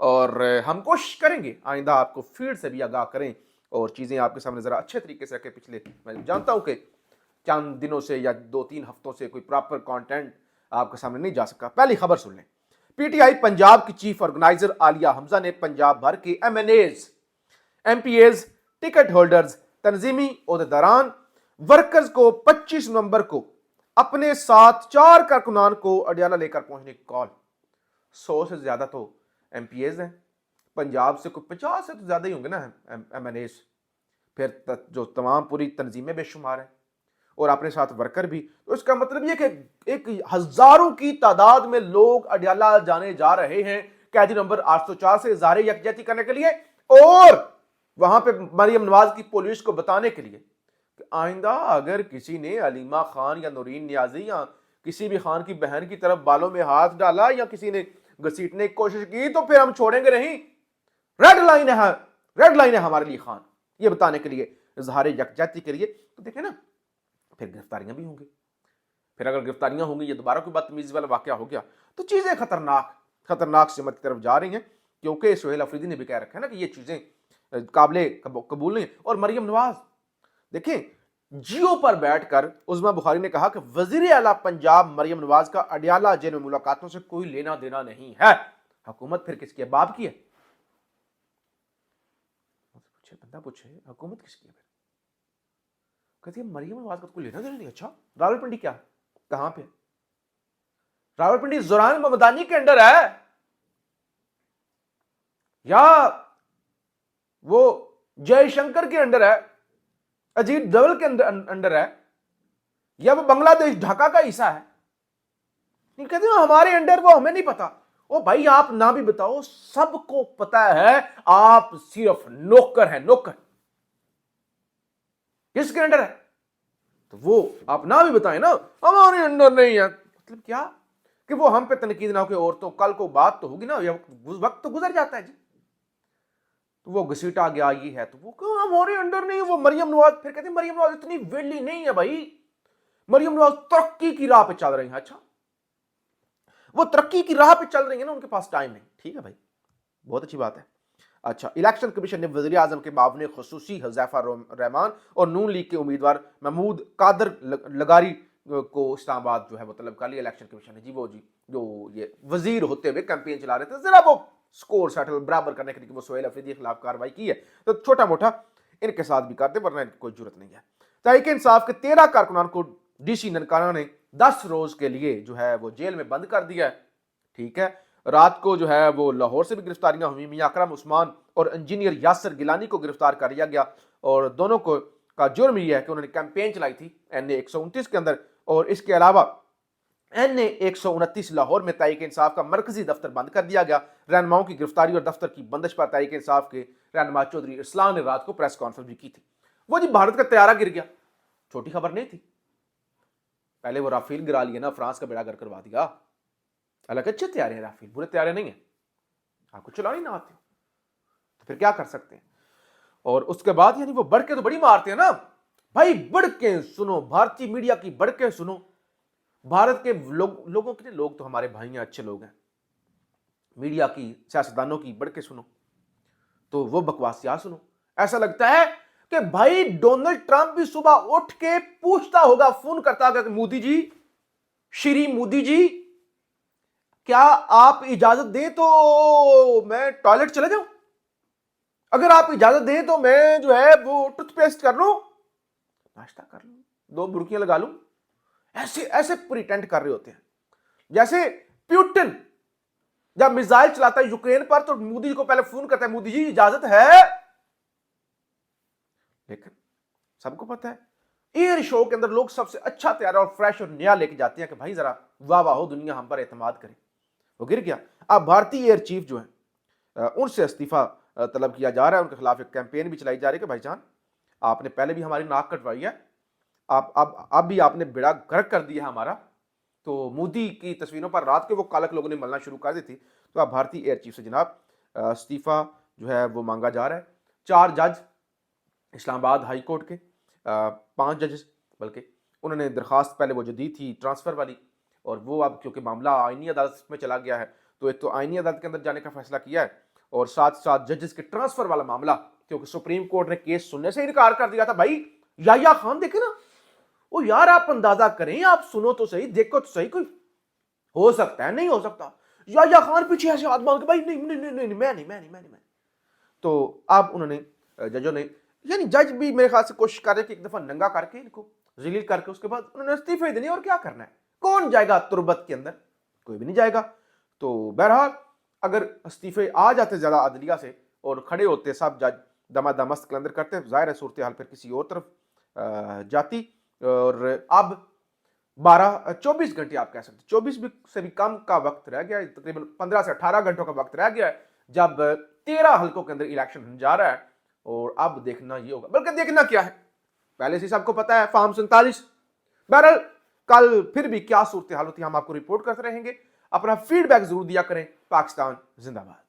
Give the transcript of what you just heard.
اور ہم کوشش کریں گے آئندہ آپ کو فیڈ سے بھی آگاہ کریں اور چیزیں آپ کے سامنے ذرا اچھے طریقے سے رکھیں. پچھلے میں جانتا ہوں کہ چند دنوں سے یا 2-3 ہفتوں سے کوئی پراپر کانٹینٹ آپ کے سامنے نہیں جا سکا. پہلی خبر سن لیں. پی ٹی آئی پنجاب کی چیف آرگنائزر عالیہ حمزہ نے پنجاب بھر کے M N As, M P As, ticket holders, تنظیمی عہدیداران، ورکرز کو 25 نومبر کو اپنے ساتھ 4 کارکنان کو اڈیالہ لے کر پہنچنے کی کال. 100 سے زیادہ تو ایم پی ایز ہیں، پنجاب سے کوئی 50 سے تو زیادہ ہی ہوں گے نا ایم این ایز، پھر جو تمام پوری تنظیمیں بے شمار ہیں اور اپنے ساتھ ورکر بھی. تو اس کا مطلب یہ کہ ایک ہزاروں کی تعداد میں لوگ اڈیالہ جانے جا رہے ہیں قیدی نمبر 804 سے اظہار یکجہتی کرنے کے لیے اور وہاں پہ مریم نواز کی پولیس کو بتانے کے لیے کہ آئندہ اگر کسی نے علیمہ خان یا نورین نیازی یا کسی بھی خان کی بہن کی طرف بالوں میں ہاتھ ڈالا یا کسی نے گھسیٹنے کی کوشش کی تو پھر ہم چھوڑیں گے نہیں. ریڈ لائن ہے ہمارے لیے خان، یہ بتانے کے لیے، اظہار یکجہتی کے لیے. تو دیکھیں نا پھر گرفتاریاں بھی ہوں گی. پھر اگر گرفتاریاں ہوں گی، یہ دوبارہ کوئی بدتمیزی والا واقعہ ہو گیا تو چیزیں خطرناک سمت کی طرف جا رہی ہیں. کیونکہ سہیل افریدی نے بھی کہہ رکھا ہے نا کہ یہ چیزیں قابل قبول نہیں. اور مریم نواز دیکھیں جیو پر بیٹھ کر عظمیٰ بخاری نے کہا کہ وزیر اعلیٰ پنجاب مریم نواز کا اڈیالہ جیل میں ملاقاتوں سے کوئی لینا دینا نہیں ہے. حکومت پھر کس کی ہے؟ باپ کی ہے. بندہ پوچھے حکومت کس کی ہے؟ کہتی ہے مریم نواز کا کوئی لینا دینا نہیں. اچھا راول پنڈی کیا کہاں پہ؟ راول پنڈی زوران ممدانی کے انڈر ہے یا وہ جے شنکر کے انڈر ہے، اجیت ڈول کے انڈر ہے، یا وہ بنگلہ دیش ڈھاکہ کا حصہ ہے؟ نہیں کہتے ہیں ہمارے انڈر، وہ ہمیں نہیں پتا. او بھائی آپ نہ بھی بتاؤ، سب کو پتا ہے آپ صرف نوکر ہیں. نوکر کس کے انڈر ہے؟ تو وہ آپ نہ بھی بتائیں نا ہمارے انڈر نہیں ہے. مطلب کیا کہ وہ ہم پہ تنقید نہ ہو کہ عورتوں کل کو بات تو ہوگی نا، وقت تو گزر جاتا ہے جی. تو وہ گھسیٹا گیا یہ ہے تو وہ ہمارے انڈر نہیں. وہ مریم نواز پھر کہتے ہیں مریم نواز اتنی ویلی نہیں ہے بھائی، مریم نواز ترقی کی راہ پہ چل رہی ہیں. اچھا وہ ترقی کی راہ پہ چل رہی ہیں نا، ان کے پاس ٹائم نہیں. ٹھیک ہے بھائی، بہت اچھی بات ہے. اچھا الیکشن کمیشن نے وزیر اعظم کے معاون خصوصی حذیفہ رحمان اور نون لیگ کے امیدوار محمود قادر لغاری کو اسلام آباد جو ہے وہ طلب کر لیا. الیکشن کمیشن نے جی وہ جو یہ وزیر ہوتے ہوئے کیمپین چلا رہے تھے، ذرا وہ سکور سیٹل برابر کرنے کے لیے وہ سہیل افریدی کے خلاف کارروائی کی ہے تو چھوٹا موٹا ان کے ساتھ بھی کرتے، ورنہ ان کی کوئی ضرورت نہیں ہے. تحریک انصاف کے 13 کارکنان کو ڈی سی ننکانہ نے 10 روز کے لیے جو ہے وہ جیل میں بند کر دیا ہے. ٹھیک ہے، رات کو جو ہے وہ لاہور سے بھی گرفتاریاں ہوئی. میاں اکرم عثمان اور انجینئر یاسر گیلانی کو گرفتار کر لیا گیا اور دونوں کو کا جرم یہ ہے کہ انہوں نے کیمپین چلائی تھی این اے 129 کے اندر. اور اس کے علاوہ این اے 129 لاہور میں تحریک انصاف کا مرکزی دفتر بند کر دیا گیا. رہنماؤں کی گرفتاری اور دفتر کی بندش پر تحریک انصاف کے رہنما چودھری اسلام نے رات کو پریس کانفرنس بھی کی تھی. وہ جی بھارت کا طیارہ گر گیا، چھوٹی خبر نہیں تھی. پہلے وہ رافیل گرا لیا نا، فرانس کا بیڑا گر کروا دیا. حالانکہ اچھے طیارے ہیں رافیل، برے طیارے نہیں ہیں. آپ کو چلانے نہ آتے تو پھر کیا کر سکتے ہیں. اور اس کے بعد یعنی وہ بڑھ کے تو بڑی مارتے ہیں نا بھائی. بڑھ کے سنو، بھارتی میڈیا کی بڑھ کے سنو. بھارت کے لوگوں کے لوگ تو ہمارے بھائی ہیں، اچھے لوگ ہیں. میڈیا کی سیاستدانوں کی بڑھ کے سنو تو وہ بکواسیات سنو. ایسا لگتا ہے کہ بھائی ڈونلڈ ٹرمپ بھی صبح اٹھ کے پوچھتا ہوگا، فون کرتا ہوگا کہ مودی جی، شری مودی جی، کیا آپ اجازت دیں تو میں ٹوائلٹ چلے جاؤں؟ اگر آپ اجازت دیں تو میں جو ہے وہ ٹوتھ پیسٹ کر لوں، ناشتہ کر لوں، 2 برکیاں لگا لوں. ایسے پریٹینڈ کر رہے ہوتے ہیں جیسے پیوٹن جب میزائل چلاتا ہے یوکرین پر تو مودی جی کو پہلے فون کرتا ہے، مودی جی اجازت ہے. لیکن سب کو پتا ہے ایئر شو کے اندر لوگ سب سے اچھا تیار اور فریش اور نیا لے کے جاتے ہیں کہ بھائی ذرا واہ واہ ہو، دنیا ہم پر اعتماد کرے. وہ گر گیا. اب بھارتی ایئر چیف جو ہیں ان سے استعفیٰ طلب کیا جا رہا ہے. ان کے خلاف ایک کیمپین بھی چلائی جا رہی ہے کہ بھائی جان آپ نے پہلے بھی ہماری ناک کٹوائی ہے، اب بھی آپ نے بیڑا گرک کر دیا ہمارا. تو مودی کی تصویروں پر رات کے وہ کالک لوگوں نے ملنا شروع کر دی تھی. تو اب بھارتی ایئر چیف سے جناب استعفیٰ جو ہے وہ مانگا جا رہا ہے. 4 جج اسلام آباد ہائی کورٹ کے، 5 ججز بلکہ، انہوں نے درخواست پہلے وہ جو دی تھی ٹرانسفر والی، اور وہ اب کیونکہ معاملہ آئینی عدالت میں چلا گیا ہے تو ایک تو آئینی عدالت کے اندر جانے کا فیصلہ کیا ہے اور ساتھ ساتھ ججز کے ٹرانسفر والا معاملہ، کیونکہ سپریم کورٹ نے کیس سننے سے انکار کر دیا تھا. بھائی یحییٰ خان دیکھیں نا، وہ یار آپ اندازہ کریں، آپ سنو تو صحیح، دیکھو تو صحیح، کوئی ہو سکتا ہے؟ نہیں ہو سکتا. یحییٰ خان پیچھے ایسے ہاتھ مانگ کے بھائی نہیں نہیں نہیں نہیں میں نہیں. تو اب انہوں نے ججوں نے، یعنی جج بھی میرے خیال سے کوشش کر رہے کہ ایک دفعہ ننگا کر کے ان کو ذلیل کر کے اس کے بعد انہوں نے استعفے دینے، اور کیا کرنا ہے؟ کون جائے گا تربت کے اندر؟ کوئی بھی نہیں جائے گا. تو بہرحال اگر استعفے آ جاتے زیادہ عدلیہ سے اور کھڑے ہوتے سب جج دما دمست کے اندر کرتے، ظاہر ہے صورتحال پھر کسی اور طرف جاتی. اور اب 24 گھنٹے آپ کہہ سکتے، 24 سے بھی کم کا وقت رہ گیا ہے، تقریباً 15 سے 18 گھنٹوں کا وقت رہ گیا ہے جب 13 حلقوں کے اندر الیکشن ہونے جا رہا ہے. اور اب دیکھنا یہ ہوگا، بلکہ دیکھنا کیا ہے، پہلے سے سب کو پتا ہے، فارم 47. بہرحال کل پھر بھی کیا صورتحال ہوتی ہے ہم آپ کو رپورٹ کرتے رہیں گے. اپنا فیڈ بیک ضرور دیا کریں. پاکستان زندہ باد.